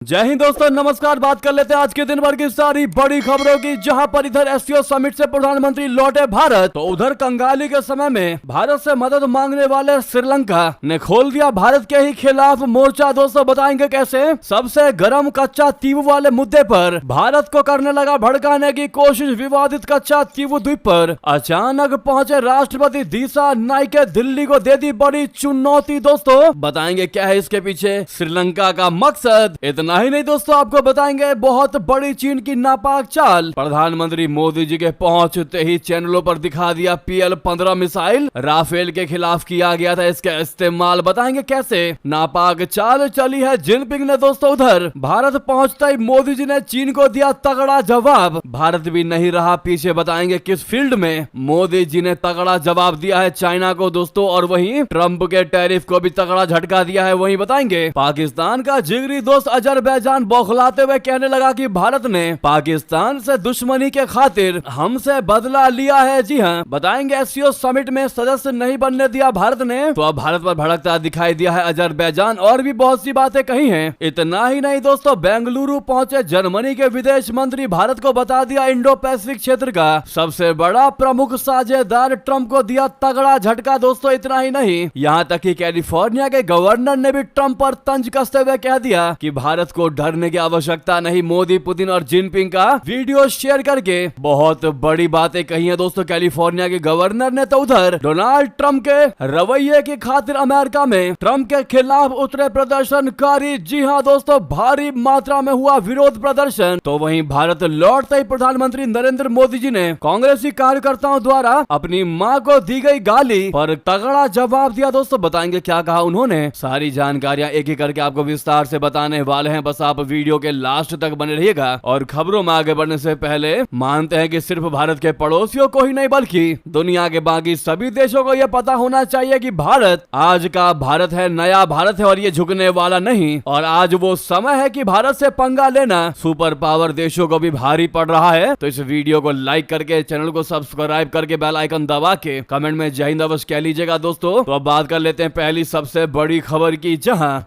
जय हिंद दोस्तों, नमस्कार। बात कर लेते हैं आज के दिन भर की सारी बड़ी खबरों की। जहां पर इधर एससीओ समिट से प्रधानमंत्री लौटे भारत, तो उधर कंगाली के समय में भारत से मदद मांगने वाले श्रीलंका ने खोल दिया भारत के ही खिलाफ मोर्चा। दोस्तों बताएंगे कैसे। सबसे गर्म कच्चा तीवु वाले मुद्दे पर भारत को करने लगा भड़काने की कोशिश। विवादित कच्चा तीवु द्वीप पर अचानक पहुंचे राष्ट्रपति दिशा नाइके दिल्ली को दे दी बड़ी चुनौती। दोस्तों बताएंगे क्या है इसके पीछे श्रीलंका का मकसद। इतना ही नहीं दोस्तों, आपको बताएंगे बहुत बड़ी चीन की नापाक चाल। प्रधानमंत्री मोदी जी के पहुंचते ही चैनलों पर दिखा दिया PL-15 मिसाइल राफेल के खिलाफ किया गया था इसका इस्तेमाल। बताएंगे कैसे नापाक चाल चली है जिनपिंग ने। दोस्तों उधर भारत पहुंचता ही मोदी जी ने चीन को दिया तगड़ा जवाब। भारत भी नहीं रहा पीछे। बताएंगे किस फील्ड में मोदी जी ने तगड़ा जवाब दिया है चाइना को दोस्तों। और वहीं ट्रंप के टैरिफ को भी तगड़ा झटका दिया है। वहीं बताएंगे पाकिस्तान का जिगरी दोस्त अजरबैजान बौखलाते हुए कहने लगा कि भारत ने पाकिस्तान से दुश्मनी के खातिर हमसे बदला लिया है। जी हां, बताएंगे एससीओ समिट में सदस्य नहीं बनने दिया भारत ने, तो अब भारत पर भड़कता दिखाई दिया है अजरबैजान। और भी बहुत सी बातें कही हैं। इतना ही नहीं दोस्तों, बेंगलुरु पहुंचे जर्मनी के विदेश मंत्री भारत को बता दिया इंडो पैसिफिक क्षेत्र का सबसे बड़ा प्रमुख साझेदार। ट्रंप को दिया तगड़ा झटका। दोस्तों इतना ही नहीं, यहाँ तक कि कैलिफोर्निया के गवर्नर ने भी ट्रंप पर तंज कसते हुए कह दिया कि भारत को डरने की आवश्यकता नहीं। मोदी, पुतिन और जिनपिंग का वीडियो शेयर करके बहुत बड़ी बातें कही है दोस्तों कैलिफोर्निया के गवर्नर ने। तो उधर डोनाल्ड ट्रंप के रवैये की खातिर अमेरिका में ट्रंप के खिलाफ उतरे प्रदर्शनकारी। जी हां दोस्तों, भारी मात्रा में हुआ विरोध प्रदर्शन। तो वहीं भारत लौटते ही प्रधानमंत्री नरेंद्र मोदी जी ने कांग्रेसी कार्यकर्ताओं द्वारा अपनी मां को दी गई गाली पर तगड़ा जवाब दिया। दोस्तों बताएंगे क्या कहा उन्होंने। सारी जानकारियां एक एक करके आपको विस्तार से बताने वाले हैं। बस आप वीडियो के लास्ट तक बने रहिएगा। और खबरों में आगे बढ़ने से पहले मानते हैं कि सिर्फ भारत के पड़ोसियों को ही नहीं बल्कि दुनिया के बाकी सभी देशों को यह पता होना चाहिए कि भारत आज का भारत है, नया भारत है और ये झुकने वाला नहीं। और आज वो समय है कि भारत से पंगा लेना सुपर पावर देशों को भी भारी पड़ रहा है। तो इस वीडियो को लाइक करके, चैनल को सब्सक्राइब करके, बेल आइकन दबा के कमेंट में जय हिंद अवश्य कह लीजिएगा दोस्तों। तो अब बात कर लेते हैं पहली सबसे बड़ी खबर की। जहां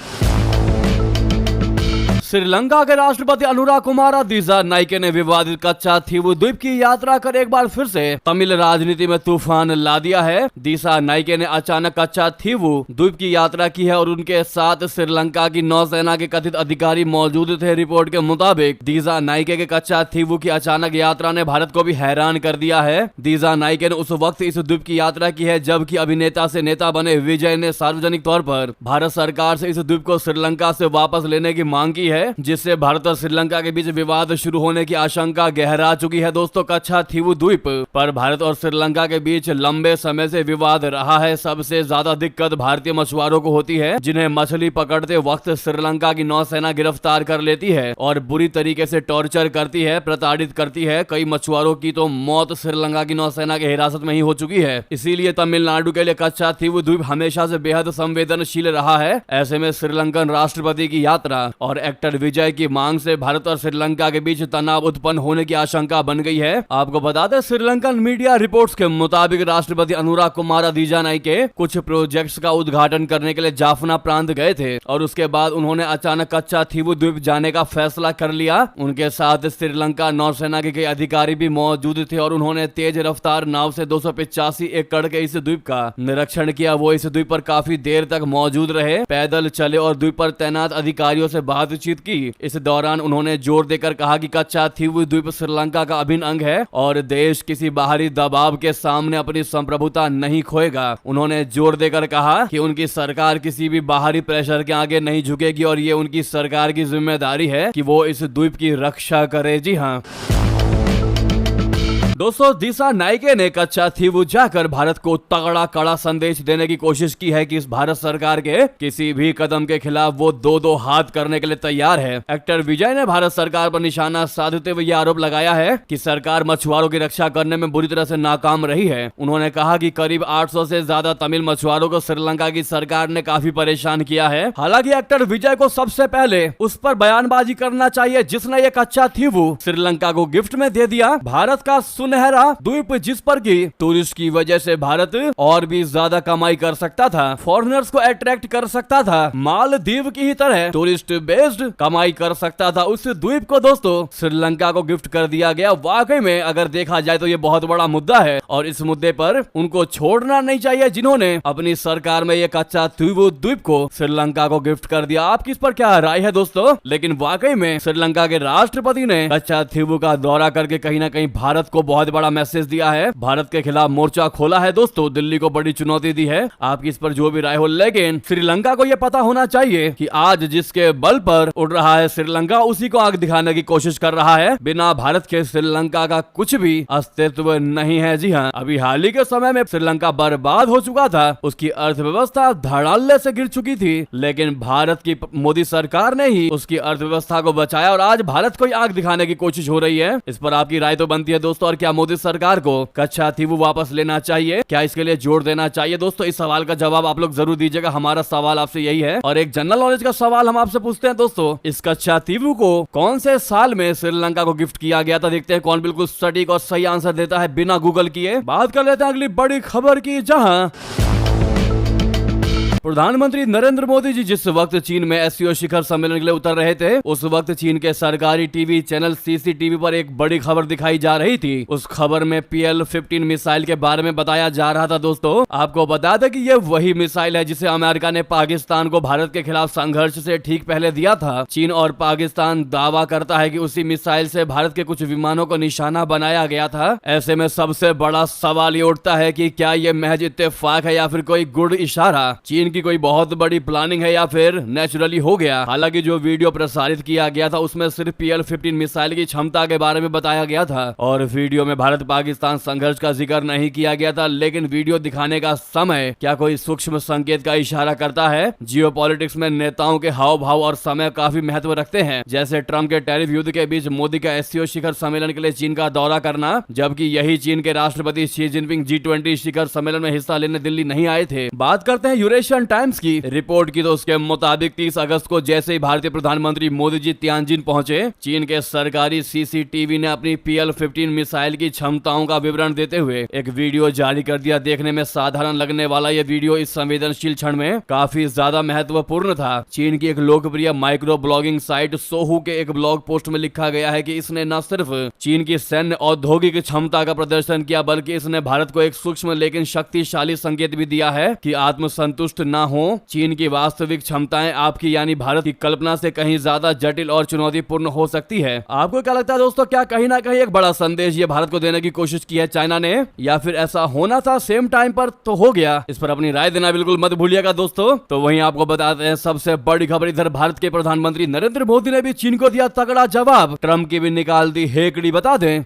श्रीलंका के राष्ट्रपति अनुरा कुमारा दिशा नाइके ने विवादित कच्चा थीवु द्वीप की यात्रा कर एक बार फिर से तमिल राजनीति में तूफान ला दिया है। दिशा नाइके ने अचानक कच्चा थीवु द्वीप की यात्रा की है और उनके साथ श्रीलंका की नौसेना के कथित अधिकारी मौजूद थे। रिपोर्ट के मुताबिक दिशा नाइके के कच्चा थीवु की अचानक यात्रा ने भारत को भी हैरान कर दिया है। दिशा नाइके ने उस वक्त इस द्वीप की यात्रा की है जबकि अभिनेता से नेता बने विजय ने सार्वजनिक तौर पर भारत सरकार से इस द्वीप को श्रीलंका से वापस लेने की मांग की है, जिससे भारत और श्रीलंका के बीच विवाद शुरू होने की आशंका गहरा चुकी है। दोस्तों कच्चा थीवु द्वीप पर भारत और श्रीलंका के बीच लंबे समय से विवाद रहा है। सबसे ज्यादा दिक्कत भारतीय मछुआरों को होती है जिन्हें मछली पकड़ते वक्त श्रीलंका की नौसेना गिरफ्तार कर लेती है और बुरी तरीके से टॉर्चर करती है, प्रताड़ित करती है। कई मछुआरों की तो मौत श्रीलंका की नौसेना की हिरासत में ही हो चुकी है। इसीलिए तमिलनाडु के लिए कच्चा थीवु द्वीप हमेशा से बेहद संवेदनशील रहा है। ऐसे में श्रीलंकन राष्ट्रपति की यात्रा और एक्टर विजय की मांग से भारत और श्रीलंका के बीच तनाव उत्पन्न होने की आशंका बन गई है। आपको बता दें श्रीलंकन मीडिया रिपोर्ट्स के मुताबिक राष्ट्रपति अनुरा कुमारा दिसानाइके कुछ प्रोजेक्ट्स का उद्घाटन करने के लिए जाफना प्रांत गए थे और उसके बाद उन्होंने अचानक कच्चा थीवु द्वीप जाने का फैसला कर लिया। उनके साथ श्रीलंका नौसेना के कई अधिकारी भी मौजूद थे और उन्होंने तेज रफ्तार नाव से 285 एकड़ के इस द्वीप का निरीक्षण किया। वो इस द्वीप पर काफी देर तक मौजूद रहे, पैदल चले और द्वीप पर तैनात अधिकारियों से बातचीत की। इस दौरान उन्होंने जोर देकर कहा कि कच्चा थीवु द्वीप श्रीलंका का अभिन्न अंग है और देश किसी बाहरी दबाव के सामने अपनी संप्रभुता नहीं खोएगा। उन्होंने जोर देकर कहा कि उनकी सरकार किसी भी बाहरी प्रेशर के आगे नहीं झुकेगी और ये उनकी सरकार की जिम्मेदारी है कि वो इस द्वीप की रक्षा करे। जी हाँ दोस्तों, दिशा नाइके ने कच्चा थीवु जाकर भारत को तगड़ा कड़ा संदेश देने की कोशिश की है कि इस भारत सरकार के किसी भी कदम के खिलाफ वो दो हाथ करने के लिए तैयार है। एक्टर विजय ने भारत सरकार पर निशाना साधते हुए यह आरोप लगाया है कि सरकार मछुआरों की रक्षा करने में बुरी तरह से नाकाम रही है। उन्होंने कहा कि करीब 800 से ज्यादा तमिल मछुआरों को श्रीलंका की सरकार ने काफी परेशान किया है। हालांकि एक्टर विजय को सबसे पहले उस पर बयानबाजी करना चाहिए जिसने ये कच्चा थीवु श्रीलंका को गिफ्ट में दे दिया। भारत का सुनहरा द्वीप जिस पर की टूरिस्ट की वजह से भारत और भी ज्यादा कमाई कर सकता था, फॉरेनर्स को अट्रैक्ट कर सकता था, मालदीव की ही तरह टूरिस्ट बेस्ड कमाई कर सकता था, उस द्वीप को दोस्तों श्रीलंका को गिफ्ट कर दिया गया। वाकई में अगर देखा जाए तो ये बहुत बड़ा मुद्दा है और इस मुद्दे पर उनको छोड़ना नहीं चाहिए जिन्होंने अपनी सरकार में ये कच्चा द्वीप को श्रीलंका को गिफ्ट कर दिया। आपकी इस पर क्या राय है दोस्तों? लेकिन वाकई में श्रीलंका के राष्ट्रपति ने कच्चा द्वीप का दौरा करके कहीं ना कहीं भारत को बहुत बड़ा मैसेज दिया है, भारत के खिलाफ मोर्चा खोला है दोस्तों, दिल्ली को बड़ी चुनौती दी है। आपकी इस पर जो भी राय हो, लेकिन श्रीलंका को यह पता होना चाहिए कि आज जिसके बल पर उड़ रहा है श्रीलंका, उसी को आग दिखाने की कोशिश कर रहा है। बिना भारत के श्रीलंका का कुछ भी अस्तित्व नहीं है। जी हाँ, अभी हाल ही के समय में श्रीलंका बर्बाद हो चुका था, उसकी अर्थव्यवस्था धड़ाल्ले से गिर चुकी थी, लेकिन भारत की मोदी सरकार ने ही उसकी अर्थव्यवस्था को बचाया और आज भारत को आग दिखाने की कोशिश हो रही है। इस पर आपकी राय तो बनती है दोस्तों। और क्या मोदी सरकार को कच्चा द्वीप वापस लेना चाहिए? क्या इसके लिए जोर देना चाहिए? दोस्तों इस सवाल का जवाब आप लोग जरूर दीजिएगा। हमारा सवाल आपसे यही है। और एक जनरल नॉलेज का सवाल हम आपसे पूछते हैं दोस्तों, इस कच्चा द्वीप को कौन से साल में श्रीलंका को गिफ्ट किया गया था? देखते हैं कौन बिल्कुल सटीक और सही आंसर देता है बिना गूगल किए। बात कर लेते हैं अगली बड़ी खबर की, जहां प्रधानमंत्री नरेंद्र मोदी जी जिस वक्त चीन में एससीओ शिखर सम्मेलन के लिए उतर रहे थे, उस वक्त चीन के सरकारी टीवी चैनल सीसीटीवी पर एक बड़ी खबर दिखाई जा रही थी। उस खबर में PL-15 मिसाइल के बारे में बताया जा रहा था। दोस्तों आपको बता दें कि यह वही मिसाइल है जिसे अमेरिका ने पाकिस्तान को भारत के खिलाफ संघर्ष से ठीक पहले दिया था। चीन और पाकिस्तान दावा करता है कि उसी मिसाइल से भारत के कुछ विमानों को निशाना बनाया गया था। ऐसे में सबसे बड़ा सवाल ये उठता है कि क्या ये महज इत्तेफाक है या फिर कोई गुड़ इशारा, चीन की कोई बहुत बड़ी प्लानिंग है या फिर नेचुरली हो गया। हालांकि जो वीडियो प्रसारित किया गया था उसमें सिर्फ PL-15 मिसाइल की क्षमता के बारे में बताया गया था और वीडियो में भारत पाकिस्तान संघर्ष का जिक्र नहीं किया गया था। लेकिन वीडियो दिखाने का समय क्या कोई सूक्ष्म संकेत का इशारा करता है? जियोपॉलिटिक्स में नेताओं के हाव भाव और समय काफी महत्व रखते हैं। जैसे ट्रंप के टैरिफ युद्ध के बीच मोदी का एससीओ शिखर सम्मेलन के लिए चीन का दौरा करना, जबकि यही चीन के राष्ट्रपति शी जिनपिंग G20 शिखर सम्मेलन में हिस्सा लेने दिल्ली नहीं आए थे। बात करते हैं यूरेशियन टाइम्स की रिपोर्ट की, तो उसके मुताबिक 30 अगस्त को जैसे ही भारतीय प्रधानमंत्री मोदी जी तियानजिन पहुंचे, चीन के सरकारी सीसीटीवी ने अपनी PL-15 मिसाइल की क्षमताओं का विवरण देते हुए एक वीडियो जारी कर दिया। देखने में साधारण लगने वाला यह वीडियो इस संवेदनशील क्षण में काफी ज्यादा महत्वपूर्ण था। चीन की एक लोकप्रिय माइक्रो ब्लॉगिंग साइट सोहू के एक ब्लॉग पोस्ट में लिखा गया है कि इसने न सिर्फ चीन की सैन्य औद्योगिक क्षमता का प्रदर्शन किया, बल्कि इसने भारत को एक सूक्ष्म लेकिन शक्तिशाली संकेत भी दिया है कि आत्मसंतुष्ट न हो। चीन की वास्तविक क्षमताएं आपकी यानी भारत की कल्पना से कहीं ज्यादा जटिल और चुनौतीपूर्ण हो सकती है। आपको क्या लगता है दोस्तों, क्या कहीं ना कहीं एक बड़ा संदेश ये भारत को देने की कोशिश की है चाइना ने, या फिर ऐसा होना था सेम टाइम पर तो हो गया? इस पर अपनी राय देना बिल्कुल मत भूलिएगा दोस्तों। तो वहीं आपको बताते हैं सबसे बड़ी खबर, इधर भारत के प्रधानमंत्री नरेंद्र मोदी ने भी चीन को दिया तगड़ा जवाब, ट्रंप की भी निकाल दी हेकड़ी। बता दें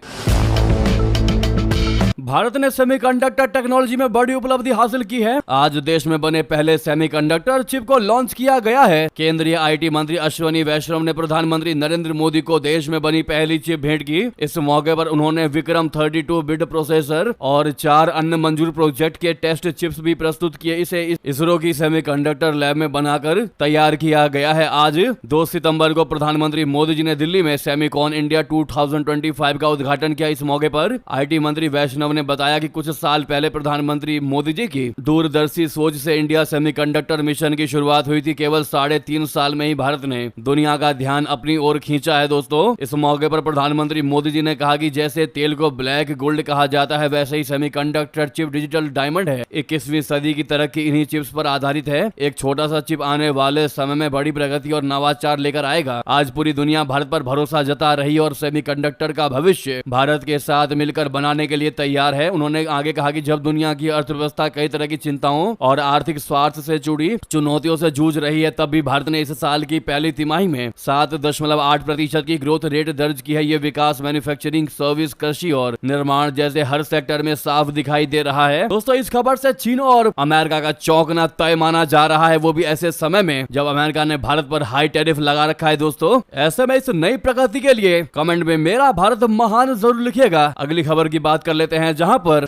भारत ने सेमीकंडक्टर टेक्नोलॉजी में बड़ी उपलब्धि हासिल की है। आज देश में बने पहले सेमीकंडक्टर चिप को लॉन्च किया गया है। केंद्रीय आईटी मंत्री अश्विनी वैष्णव ने प्रधानमंत्री नरेंद्र मोदी को देश में बनी पहली चिप भेंट की। इस मौके पर उन्होंने विक्रम 32 बिट प्रोसेसर और 4 अन्य मंजूर प्रोजेक्ट के टेस्ट चिप्स भी प्रस्तुत किए। इसे इसरो की सेमीकंडक्टर लैब में बनाकर तैयार किया गया है। आज 2 सितंबर को प्रधानमंत्री मोदी जी ने दिल्ली में सेमीकॉन इंडिया 2025 का उद्घाटन किया। इस मौके पर आईटी मंत्री वैष्णव ने बताया कि कुछ साल पहले प्रधानमंत्री मोदी जी की दूरदर्शी सोच से इंडिया सेमीकंडक्टर मिशन की शुरुआत हुई थी। केवल 3.5 साल में ही भारत ने दुनिया का ध्यान अपनी ओर खींचा है। दोस्तों इस मौके पर प्रधानमंत्री मोदी जी ने कहा कि जैसे तेल को ब्लैक गोल्ड कहा जाता है, वैसे ही सेमीकंडक्टर चिप डिजिटल डायमंड है। 21वीं सदी की तरक्की इन्हीं चिप्स पर आधारित है। एक छोटा सा चिप आने वाले समय में बड़ी प्रगति और नवाचार लेकर आएगा। आज पूरी दुनिया भारत पर भरोसा जता रही है और सेमीकंडक्टर का भविष्य भारत के साथ मिलकर बनाने के लिए तैयार है। उन्होंने आगे कहा कि जब दुनिया की अर्थव्यवस्था कई तरह की चिंताओं और आर्थिक स्वार्थ से जुड़ी चुनौतियों से जूझ रही है, तब भी भारत ने इस साल की पहली तिमाही में 7.8% की ग्रोथ रेट दर्ज की है। ये विकास मैन्युफैक्चरिंग, सर्विस, कृषि और निर्माण जैसे हर सेक्टर में साफ दिखाई दे रहा है। दोस्तों इस खबर से चीन और अमेरिका का चौंकना तय माना जा रहा है, वो भी ऐसे समय में जब अमेरिका ने भारत पर हाई टैरिफ लगा रखा है। दोस्तों ऐसे में इस नई प्रगति के लिए कमेंट में मेरा भारत महान जरूर लिखिएगा। अगली खबर की बात कर लेते हैं, जहां पर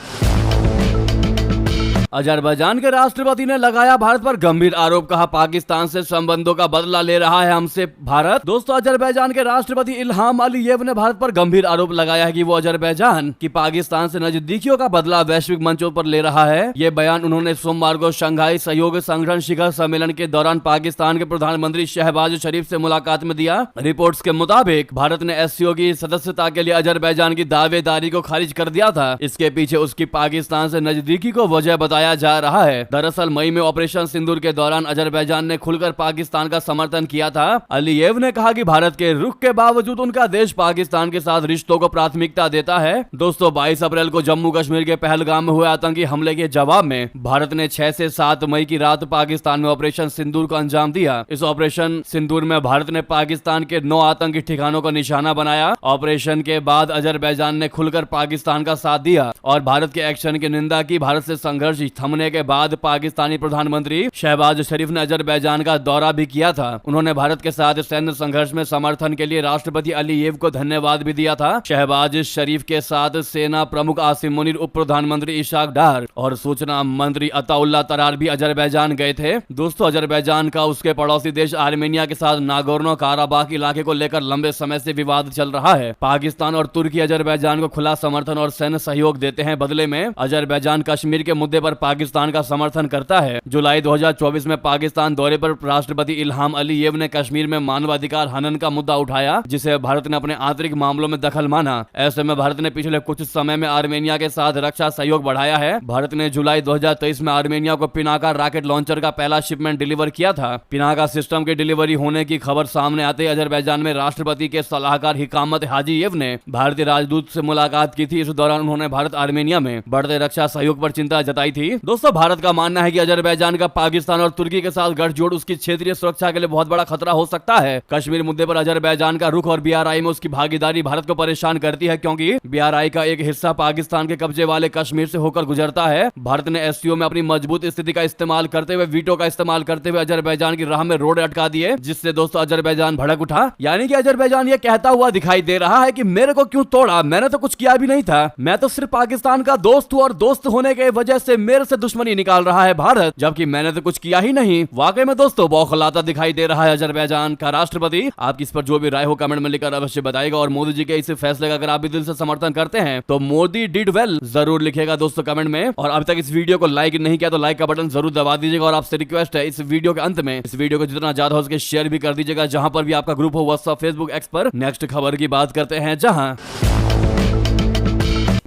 अजरबैजान के राष्ट्रपति ने लगाया भारत पर गंभीर आरोप, कहा पाकिस्तान से संबंधों का बदला ले रहा है हमसे भारत। दोस्तों, अजरबैजान के राष्ट्रपति इल्हाम अलीयेव ने भारत पर गंभीर आरोप लगाया है कि वो अजरबैजान की पाकिस्तान से नजदीकियों का बदला वैश्विक मंचों पर ले रहा है। ये बयान उन्होंने सोमवार को शंघाई सहयोग संगठन शिखर सम्मेलन के दौरान पाकिस्तान के प्रधानमंत्री शहबाज शरीफ से मुलाकात में दिया। रिपोर्ट्स के मुताबिक भारत ने एससीओ की सदस्यता के लिए अजरबैजान की दावेदारी को खारिज कर दिया था। इसके पीछे उसकी पाकिस्तान से नजदीकी को वजह बताया जा रहा है। दरअसल मई में ऑपरेशन सिंदूर के दौरान अजरबैजान ने खुलकर पाकिस्तान का समर्थन किया था। अलीयेव ने कहा कि भारत के रुख के बावजूद उनका देश पाकिस्तान के साथ रिश्तों को प्राथमिकता देता है। दोस्तों, 22 अप्रैल को जम्मू कश्मीर के पहलगाम में हुए आतंकी हमले के जवाब में भारत ने 6 से 7 मई की रात पाकिस्तान में ऑपरेशन सिंदूर को अंजाम दिया। इस ऑपरेशन सिंदूर में भारत ने पाकिस्तान के 9 आतंकी ठिकानों को निशाना बनाया। ऑपरेशन के बाद अजरबैजान ने खुलकर पाकिस्तान का साथ दिया और भारत के एक्शन की निंदा की। भारत से संघर्ष थमने के बाद पाकिस्तानी प्रधानमंत्री शहबाज शरीफ ने अजरबैजान का दौरा भी किया था। उन्होंने भारत के साथ सैन्य संघर्ष में समर्थन के लिए राष्ट्रपति अलीयेव को धन्यवाद भी दिया था। शहबाज शरीफ के साथ सेना प्रमुख आसिम मुनीर, उप प्रधानमंत्री इशाक डार और सूचना मंत्री अताउल्लाह तरार भी अजरबैजान गए थे। दोस्तों, अजरबैजान का उसके पड़ोसी देश आर्मेनिया के साथ नागोर्नो काराबाख इलाके को लेकर लंबे समय से विवाद चल रहा है। पाकिस्तान और तुर्की अजरबैजान को खुला समर्थन और सैन्य सहयोग देते हैं। बदले में अजरबैजान कश्मीर के मुद्दे पर पाकिस्तान का समर्थन करता है। जुलाई 2024 में पाकिस्तान दौरे पर राष्ट्रपति इल्हाम अलीयेव ने कश्मीर में मानवाधिकार हनन का मुद्दा उठाया, जिसे भारत ने अपने आंतरिक मामलों में दखल माना। ऐसे में भारत ने पिछले कुछ समय में आर्मेनिया के साथ रक्षा सहयोग बढ़ाया है। भारत ने जुलाई 2023 में आर्मेनिया को पिनाका रॉकेट लॉन्चर का पहला शिपमेंट डिलीवर किया था। पिनाका सिस्टम की डिलीवरी होने की खबर सामने आते ही अजरबैजान में राष्ट्रपति के सलाहकार हिकामत हाजीयेव ने भारतीय राजदूत से मुलाकात की थी। इस दौरान उन्होंने भारत आर्मेनिया में बढ़ते रक्षा सहयोग पर चिंता जताई थी। दोस्तों, भारत का मानना है कि अजरबैजान का पाकिस्तान और तुर्की के साथ गठजोड़ उसकी क्षेत्रीय सुरक्षा के लिए बहुत बड़ा खतरा हो सकता है। कश्मीर मुद्दे पर अजरबैजान का रुख और बीआरआई में उसकी भागीदारी भारत को परेशान करती है, क्योंकि बीआरआई का एक हिस्सा पाकिस्तान के कब्जे वाले कश्मीर से होकर गुजरता है। भारत ने एससीओ में अपनी मजबूत स्थिति का इस्तेमाल करते हुए वीटो का इस्तेमाल करते हुए अजरबैजान की राह में रोड अटका दिए, जिससे दोस्तों अजरबैजान भड़क उठा। यानी कि अजरबैजान ये कहता हुआ दिखाई दे रहा है कि मेरे को क्यों तोड़ा, मैंने तो कुछ किया भी नहीं था, मैं तो सिर्फ पाकिस्तान का दोस्त हूँ और दोस्त होने के वजह से मेरे से दुश्मनी निकाल रहा है भारत, जबकि मैंने तो कुछ किया ही नहीं। वाकई में दोस्तों बौखलाता दिखाई दे रहा है अजरबैजान का राष्ट्रपति। आपकी इस पर जो भी राय हो कमेंट में लिखकर अवश्य बताइएगा और मोदी जी के इस फैसले का अगर आप भी दिल से समर्थन करते हैं तो मोदी डिड वेल जरूर लिखिएगा दोस्तों कमेंट में। और अभी तक इस वीडियो को लाइक नहीं किया तो लाइक का बटन जरूर दबा दीजिएगा और आपसे रिक्वेस्ट है इस वीडियो के अंत में इस वीडियो को जितना ज्यादा हो सके शेयर भी कर दीजिएगा, जहां पर भी आपका ग्रुप हो, व्हाट्सएप, फेसबुक, एक्स पर। नेक्स्ट खबर की बात करते हैं, जहां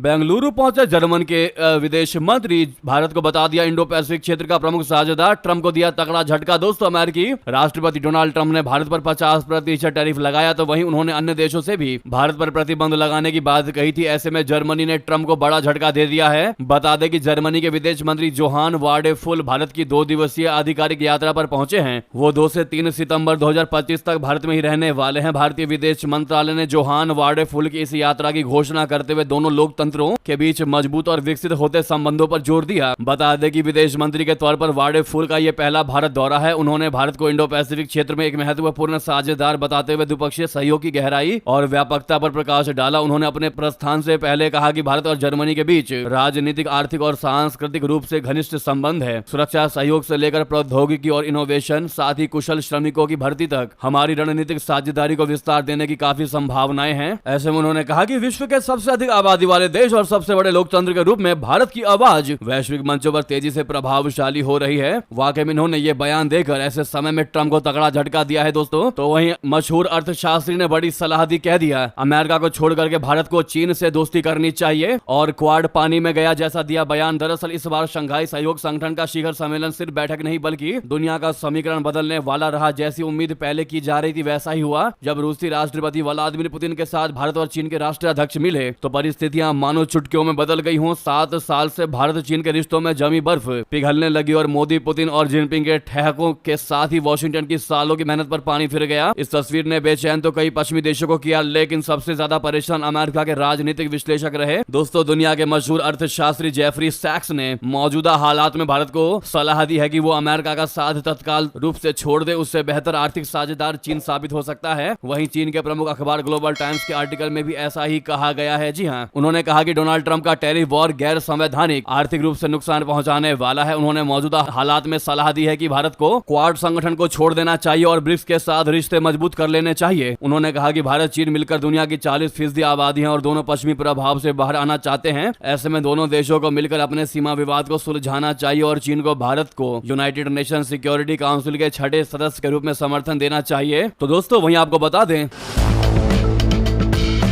बेंगलुरु पहुंचे जर्मन के विदेश मंत्री, भारत को बता दिया इंडो पैसिफिक क्षेत्र का प्रमुख साझेदार, ट्रंप को दिया तगड़ा झटका। दोस्तों, अमेरिकी राष्ट्रपति डोनाल्ड ट्रंप ने भारत पर 50% टैरिफ लगाया, तो वहीं उन्होंने अन्य देशों से भी भारत पर प्रतिबंध लगाने की बात कही थी। ऐसे में जर्मनी ने ट्रंप को बड़ा झटका दे दिया है। बता दें कि जर्मनी के विदेश मंत्री जोहान वाडेफुल भारत की 2 दिवसीय आधिकारिक यात्रा पर पहुंचे हैं। वो 2 से 3 सितंबर 2025 तक भारत में ही रहने वाले हैं। भारतीय विदेश मंत्रालय ने जोहान वाडेफुल की इस यात्रा की घोषणा करते हुए दोनों लोकतंत्रों के बीच मजबूत और विकसित होते संबंधों पर जोर दिया। बता दें कि विदेश मंत्री के तौर पर वाडेफुल का यह पहला भारत दौरा है। उन्होंने भारत को इंडो पैसिफिक क्षेत्र में एक महत्वपूर्ण साझेदार बताते हुए द्विपक्षीय सहयोग की गहराई और व्यापकता पर प्रकाश डाला। उन्होंने अपने प्रस्थान से पहले कहा कि भारत और जर्मनी के बीच राजनीतिक, आर्थिक और सांस्कृतिक रूप से घनिष्ठ संबंध है। सुरक्षा सहयोग से लेकर प्रौद्योगिकी और इनोवेशन, साथ ही कुशल श्रमिकों की भर्ती तक हमारी रणनीतिक साझेदारी को विस्तार देने की काफी संभावनाएं हैं। ऐसे में उन्होंने कहा कि विश्व के सबसे अधिक आबादी वाले देश और सबसे बड़े लोकतंत्र के रूप में भारत की आवाज वैश्विक मंचों पर तेजी से प्रभावशाली हो रही है। वाकई में इन्होंने ये बयान देकर ऐसे समय में ट्रंप को तगड़ा झटका दिया है दोस्तों। तो वहीं मशहूर अर्थशास्त्री ने बड़ी सलाह दी, कह दिया अमेरिका को छोड़ करके भारत को चीन से दोस्ती करनी चाहिए और क्वाड पानी में गया जैसा दिया बयान। दरअसल इस बार शंघाई सहयोग संगठन का शिखर सम्मेलन सिर्फ बैठक नहीं बल्कि दुनिया का समीकरण बदलने वाला रहा। जैसी उम्मीद पहले की जा रही थी वैसा ही हुआ। जब रूसी राष्ट्रपति व्लादिमीर पुतिन के साथ भारत और चीन के राष्ट्राध्यक्ष मिले तो परिस्थितियां मानो चुटकियों में बदल गई हों। 7 साल से भारत चीन के रिश्तों में जमी बर्फ पिघलने लगी और मोदी, पुतिन और जिनपिंग के ठहकों के साथ ही वॉशिंगटन की सालों की मेहनत पर पानी फिर गया। इस तस्वीर ने बेचैन तो कई पश्चिमी देशों को किया, लेकिन सबसे ज्यादा परेशान अमेरिका के राजनीतिक विश्लेषक रहे। दोस्तों, दुनिया के मशहूर अर्थशास्त्री जेफरी सैक्स ने मौजूदा हालात में भारत को सलाह दी है कि वो अमेरिका का साथ तत्काल रूप से छोड़ दे, उससे बेहतर आर्थिक साझेदार चीन साबित हो सकता है। वहीं चीन के प्रमुख अखबार ग्लोबल टाइम्स के आर्टिकल में भी ऐसा ही कहा गया है। जी हाँ, उन्होंने कहा कि डोनाल्ड ट्रंप का टैरिफ वॉर गैर संवैधानिक, आर्थिक रूप से नुकसान पहुंचाने वाला है। उन्होंने मौजूदा हालात में सलाह दी है कि भारत को क्वाड संगठन को छोड़ देना चाहिए और ब्रिक्स के साथ रिश्ते मजबूत कर लेने चाहिए। उन्होंने कहा कि भारत चीन मिलकर दुनिया की 40% आबादी है और दोनों पश्चिमी प्रभाव से बाहर आना चाहते हैं। ऐसे में दोनों देशों को मिलकर अपने सीमा विवाद को सुलझाना चाहिए और चीन को भारत को यूनाइटेड नेशन सिक्योरिटी काउंसिल के 6ठे सदस्य के रूप में समर्थन देना चाहिए। तो दोस्तों वहीं आपको बता दें,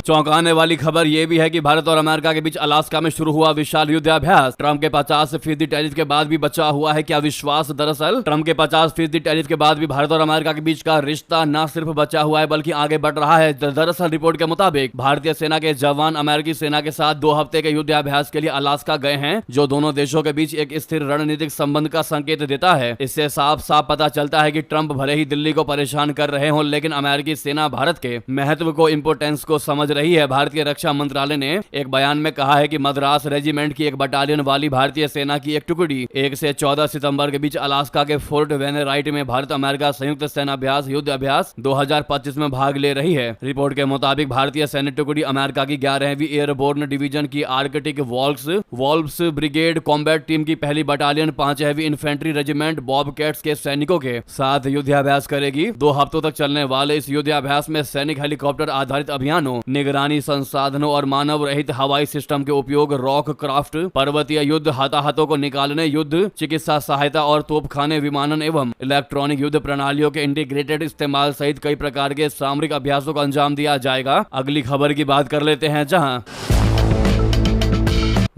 चौंकाने वाली खबर यह भी है कि भारत और अमेरिका के बीच अलास्का में शुरू हुआ विशाल युद्धाभ्यास ट्रंप के 50% टैरिफ के बाद भी बचा हुआ है क्या विश्वास। दरअसल ट्रंप के 50% टैरिफ के बाद भी भारत और अमेरिका के बीच का रिश्ता न सिर्फ बचा हुआ है बल्कि आगे बढ़ रहा है। दरअसल रिपोर्ट के मुताबिक भारतीय सेना के जवान अमेरिकी सेना के साथ 2 हफ्ते के युद्धाभ्यास के लिए अलास्का गए हैं, जो दोनों देशों के बीच एक स्थिर रणनीतिक संबंध का संकेत देता है। इससे साफ साफ पता चलता है कि ट्रंप भले ही दिल्ली को परेशान कर रहे हों, लेकिन अमेरिकी सेना भारत के महत्व को, इंपोर्टेंस को समझ रही है। भारतीय रक्षा मंत्रालय ने एक बयान में कहा है कि मद्रास रेजिमेंट की एक बटालियन वाली भारतीय सेना की एक टुकड़ी 1 से 14 सितंबर के बीच अलास्का के फोर्ट वेनेराइट में भारत अमेरिका संयुक्त सेनाभ्यास युद्ध अभ्यास 2025 में भाग ले रही है। रिपोर्ट के मुताबिक भारतीय सैन्य टुकड़ी अमेरिका की 11वीं एयरबोर्न डिवीजन की Arctic valves brigade combat team की पहली बटालियन 5वीं इन्फेंट्री रेजिमेंट बॉबकैट्स के सैनिकों के साथ युद्धाभ्यास करेगी। 2 हफ्तों तक चलने वाले इस युद्धाभ्यास में सैनिक हेलीकॉप्टर आधारित अभियानों, निगरानी संसाधनों और मानव रहित हवाई सिस्टम के उपयोग, रॉक क्राफ्ट, पर्वतीय युद्ध, हताहतों को निकालने, युद्ध चिकित्सा सहायता और तोपखाने विमानन एवं इलेक्ट्रॉनिक युद्ध प्रणालियों के इंटीग्रेटेड इस्तेमाल सहित कई प्रकार के सामरिक अभ्यासों को अंजाम दिया जाएगा। अगली खबर की बात कर लेते हैं, जहां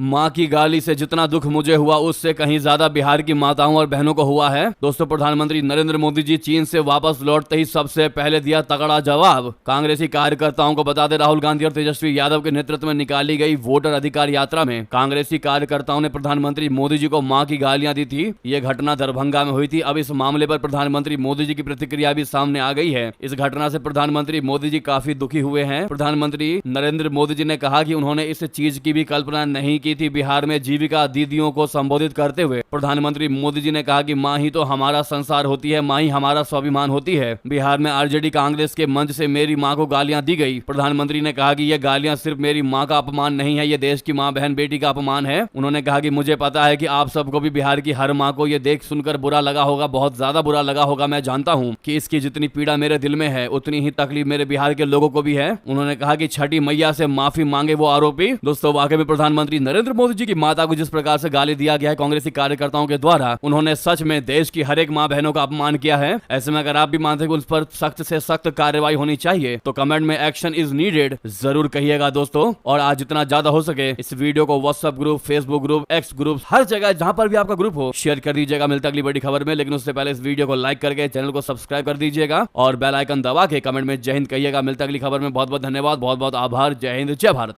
मां की गाली से जितना दुख मुझे हुआ उससे कहीं ज्यादा बिहार की माताओं और बहनों को हुआ है। दोस्तों प्रधानमंत्री नरेंद्र मोदी जी चीन से वापस लौटते ही सबसे पहले दिया तगड़ा जवाब। कांग्रेसी कार्यकर्ताओं को बता दें, राहुल गांधी और तेजस्वी यादव के नेतृत्व में निकाली गई वोटर अधिकार यात्रा में कांग्रेसी कार्यकर्ताओं ने प्रधानमंत्री मोदी जी को मां की गालियां दी थी। ये घटना दरभंगा में हुई थी। अब इस मामले पर प्रधानमंत्री मोदी जी की प्रतिक्रिया भी सामने आ गई है। इस घटना से प्रधानमंत्री मोदी जी काफी दुखी हुए हैं। प्रधानमंत्री नरेंद्र मोदी जी ने कहा कि उन्होंने इस चीज की भी कल्पना नहीं की थी। बिहार में जीविका दीदियों को संबोधित करते हुए प्रधानमंत्री मोदी जी ने कहा कि मां ही तो हमारा संसार होती है, मां ही हमारा स्वाभिमान होती है। बिहार में आरजेडी कांग्रेस के मंच से मेरी मां को गालियां दी गई। प्रधानमंत्री ने कहा कि यह गालियां सिर्फ मेरी मां का अपमान नहीं है, यह देश की मां बहन बेटी का अपमान है। उन्होंने कहा कि मुझे पता है कि आप सबको भी बिहार की हर मां को यह देख सुनकर बुरा लगा होगा, बहुत ज्यादा बुरा लगा होगा। मैं जानता हूं कि इसकी जितनी पीड़ा मेरे दिल में है उतनी ही तकलीफ मेरे बिहार के लोगों को भी है। उन्होंने कहा कि छठी मैया से माफी मांगे वो आरोपी। दोस्तों वाकई में प्रधानमंत्री नरेंद्र मोदी जी की माता को जिस प्रकार से गाली दिया गया है कांग्रेसी कार्यकर्ताओं के द्वारा, उन्होंने सच में देश की हर एक मां बहनों का अपमान किया है। ऐसे में अगर आप भी मानते हैं कि उस पर सख्त से सख्त कार्रवाई होनी चाहिए तो कमेंट में एक्शन इज नीडेड जरूर कहिएगा दोस्तों। और आज जितना ज्यादा हो सके इस वीडियो को WhatsApp group, Facebook group, X group, हर जगह जहां पर भी आपका ग्रुप हो शेयर कर दीजिएगा। मिलता अगली बड़ी खबर में, लेकिन उससे पहले इस वीडियो को लाइक करके चैनल को सब्सक्राइब कर दीजिएगा और बेल आइकन दबा के कमेंट में जय हिंद कहिएगा। मिलता अगली खबर में। बहुत बहुत धन्यवाद, बहुत बहुत आभार। जय हिंद, जय भारत।